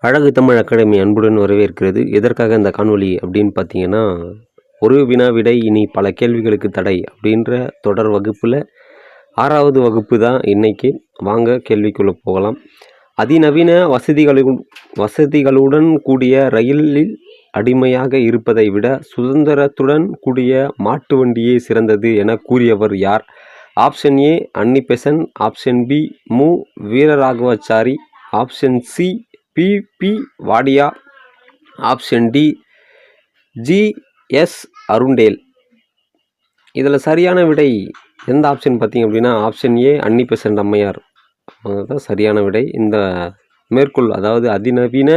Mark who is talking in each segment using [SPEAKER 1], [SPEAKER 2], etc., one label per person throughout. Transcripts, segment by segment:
[SPEAKER 1] அழகு தமிழ் அகாடமி அன்புடன் வரவேற்கிறது. எதற்காக இந்த காணொளி அப்படின்னு பார்த்தீங்கன்னா, ஒரு வினா விடை இனி பல கேள்விகளுக்கு தடை அப்படின்ற தொடர் வகுப்பில் 6வது வகுப்பு தான் இன்னைக்கு. வாங்க கேள்விக்குள்ளே போகலாம். அதிநவீன வசதிகளுடன் கூடிய ரயிலில் அடிமையாக இருப்பதை விட சுதந்திரத்துடன் கூடிய மாட்டு வண்டியே சிறந்தது என கூறியவர் யார்? Option a Annie Besant, option b Mu Veeraraghavachari, option c B Wadia, option d G S. Arundale. இதில் சரியான விடை எந்த ஆப்ஷன் பார்த்தீங்க அப்படின்னா ஆப்ஷன் ஏ அன்னி பெசன்ட் அம்மையார் தான் சரியான விடை. இந்த மேற்கோள், அதாவது அதிநவீன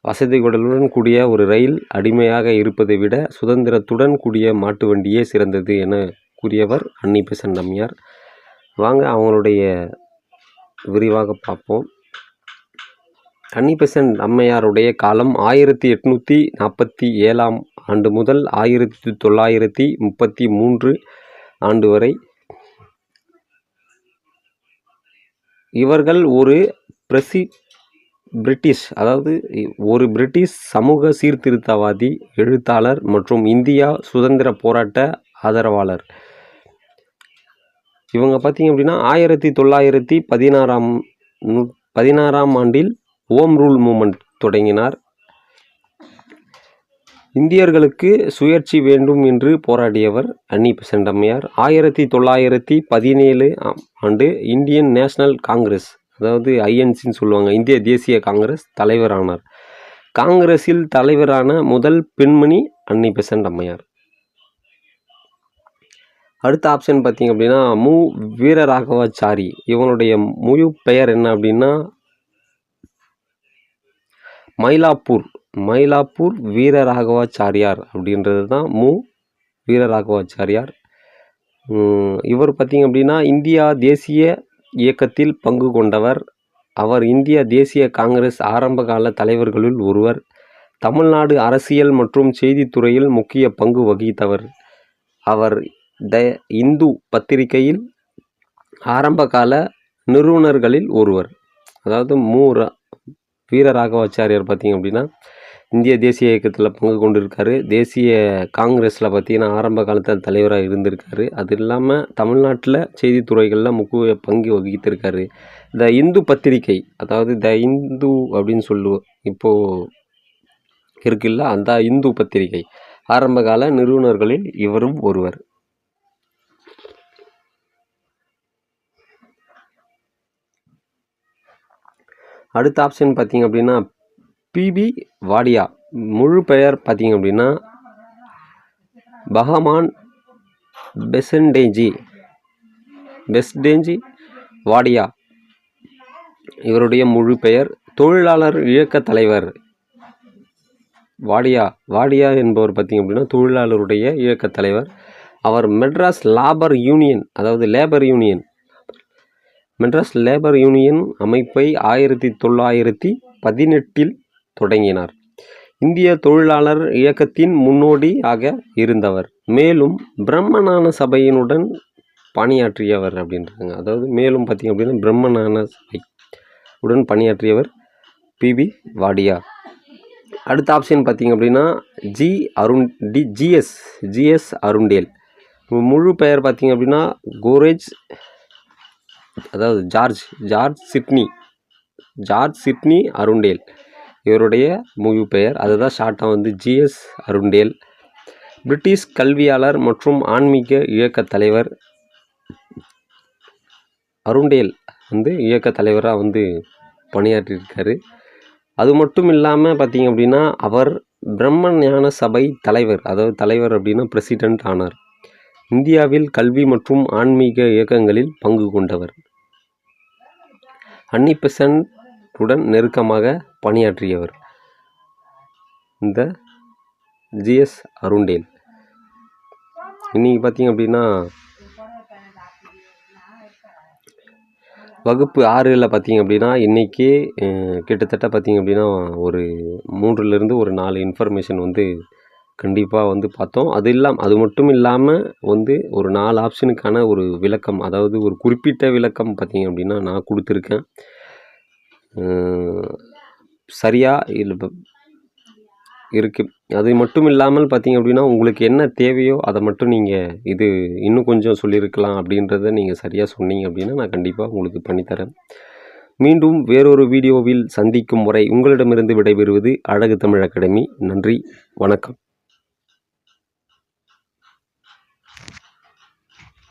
[SPEAKER 1] வசதிகளுடன் கூடிய ஒரு ரயில் அடிமையாக இருப்பதை விட சுதந்திரத்துடன் கூடிய மாட்டு வண்டியே சிறந்தது என கூறியவர் அன்னி பெசன்ட் அம்மையார். வாங்க அவங்களுடைய விரிவாக பார்ப்போம். அன்னி பெசன்ட் அம்மையாருடைய காலம் 1847 ஆண்டு முதல் 1933 ஆண்டு வரை. இவர்கள் ஒரு பிரிட்டிஷ் சமூக சீர்திருத்தவாதி, எழுத்தாளர் மற்றும் இந்தியா சுதந்திர போராட்ட ஆதரவாளர். இவங்க பார்த்தீங்க அப்படின்னா 1916 ஆண்டில் ஹோம் ரூல் மூமெண்ட் தொடங்கினார். இந்தியர்களுக்கு சுயேட்சை வேண்டும் என்று போராடியவர் அன்னி பெசன்ட் அம்மையார். 1917 ஆண்டு இந்தியன் நேஷனல் காங்கிரஸ், அதாவது ஐஎன்சின்னு சொல்லுவாங்க, இந்திய தேசிய காங்கிரஸ் தலைவரானார். காங்கிரஸில் தலைவரான முதல் பெண்மணி அன்னி பெசன்ட் அம்மையார். அடுத்த ஆப்ஷன் பார்த்தீங்க அப்படின்னா மு வீரராகவாச்சாரி. இவனுடைய முழு பெயர் என்ன அப்படின்னா மயிலாப்பூர் வீரராகவாச்சாரியார் அப்படின்றது தான் மு வீரராகவாச்சாரியார். இவர் பார்த்தீங்க அப்படின்னா இந்தியா தேசிய இயக்கத்தில் பங்கு கொண்டவர். அவர் இந்திய தேசிய காங்கிரஸ் ஆரம்பகால தலைவர்களுள் ஒருவர். தமிழ்நாடு அரசியல் மற்றும் செய்தித்துறையில் முக்கிய பங்கு வகித்தவர். அவர் த இந்து பத்திரிகையில் ஆரம்பகால நிறுவனர்களில் ஒருவர். அதாவது வீரராகவாச்சாரியார் பார்த்தீங்க அப்படின்னா இந்திய தேசிய இயக்கத்தில் பங்கு கொண்டிருக்காரு. தேசிய காங்கிரஸில் பார்த்தீங்கன்னா ஆரம்ப காலத்தில் தலைவராக இருந்திருக்காரு. அது இல்லாமல் தமிழ்நாட்டில் செய்தித்துறைகளில் முக்கிய பங்கு வகித்திருக்காரு. த இந்து பத்திரிகை, அதாவது த இந்து அப்படின்னு சொல்லுவோம் இப்போது இருக்குல்ல, அந்த இந்து பத்திரிகை ஆரம்பகால நிறுவனர்களில் இவரும் ஒருவர். அடுத்த ஆப்ஷன் பார்த்தீங்க அப்படின்னா பி வாடியா. முழு பெயர் பார்த்தீங்க அப்படின்னா பகவான் பெஸ்டேஜி வாடியா. இவருடைய முழு பெயர். தொழிலாளர் இயக்க தலைவர். வாடியா என்பவர் பார்த்தீங்க அப்படின்னா தொழிலாளருடைய இயக்க தலைவர். அவர் மெட்ராஸ் லேபர் யூனியன் அமைப்பை 1918 தொடங்கினார். இந்திய தொழிலாளர் இயக்கத்தின் முன்னோடியாக இருந்தவர். மேலும் பிரம்மஞான சபையினுடன் பணியாற்றியவர் அப்படின்றாங்க. அதாவது மேலும் பார்த்தீங்க அப்படின்னா பிரம்மஞான சபை உடன் பணியாற்றியவர் பி வாடியா. அடுத்த ஆப்ஷன் பார்த்தீங்க அப்படின்னா ஜி.எஸ். அருண்டேல். முழு பெயர் பார்த்தீங்க அப்படின்னா ஜார்ஜ் சிட்னி அருண்டேல். இவருடைய முழு பெயர். அதுதான் ஷார்ட்டாக வந்து ஜி.எஸ். அருண்டேல். பிரிட்டிஷ் கல்வியாளர் மற்றும் ஆன்மீக இயக்க தலைவர். அருண்டேல் இயக்க தலைவராக பணியாற்றியிருக்காரு. அது மட்டும் இல்லாமல் பார்த்தீங்க அப்படின்னா அவர் பிரம்ம ஞான சபை தலைவர், அதாவது தலைவர் அப்படின்னா பிரசிடென்ட் ஆனார். இந்தியாவில் கல்வி மற்றும் ஆன்மீக இயக்கங்களில் பங்கு கொண்டவர். அன்னி பெசன்ட் உடன் நெருக்கமாக பணியாற்றியவர் இந்த ஜி.எஸ். அருண்டேல். இன்னைக்கு பார்த்தீங்க அப்படின்னா வகுப்பு 6ல் பார்த்தீங்க அப்படின்னா இன்றைக்கி கிட்டத்தட்ட பார்த்தீங்க அப்படின்னா ஒரு 3லிருந்து ஒரு 4 இன்ஃபர்மேஷன் கண்டிப்பாக பார்த்தோம். அது மட்டும் இல்லாமல் ஒரு 4 ஆப்ஷனுக்கான ஒரு விளக்கம், அதாவது ஒரு குறிப்பிட்ட விளக்கம் பார்த்தீங்க அப்படின்னா நான் கொடுத்துருக்கேன். சரியாக இருக்குது. அது மட்டும் இல்லாமல் பார்த்தீங்க அப்படின்னா, உங்களுக்கு என்ன தேவையோ அதை மட்டும் நீங்கள் இது இன்னும் கொஞ்சம் சொல்லியிருக்கலாம் அப்படின்றத நீங்கள் சரியாக சொன்னீங்க அப்படின்னா, நான் கண்டிப்பாக உங்களுக்கு பண்ணித்தரேன். மீண்டும் வேறொரு வீடியோவில் சந்திக்கும் வரை உங்களிடமிருந்து விடைபெறுவது அழகு தமிழ் அகாடமி. நன்றி, வணக்கம்.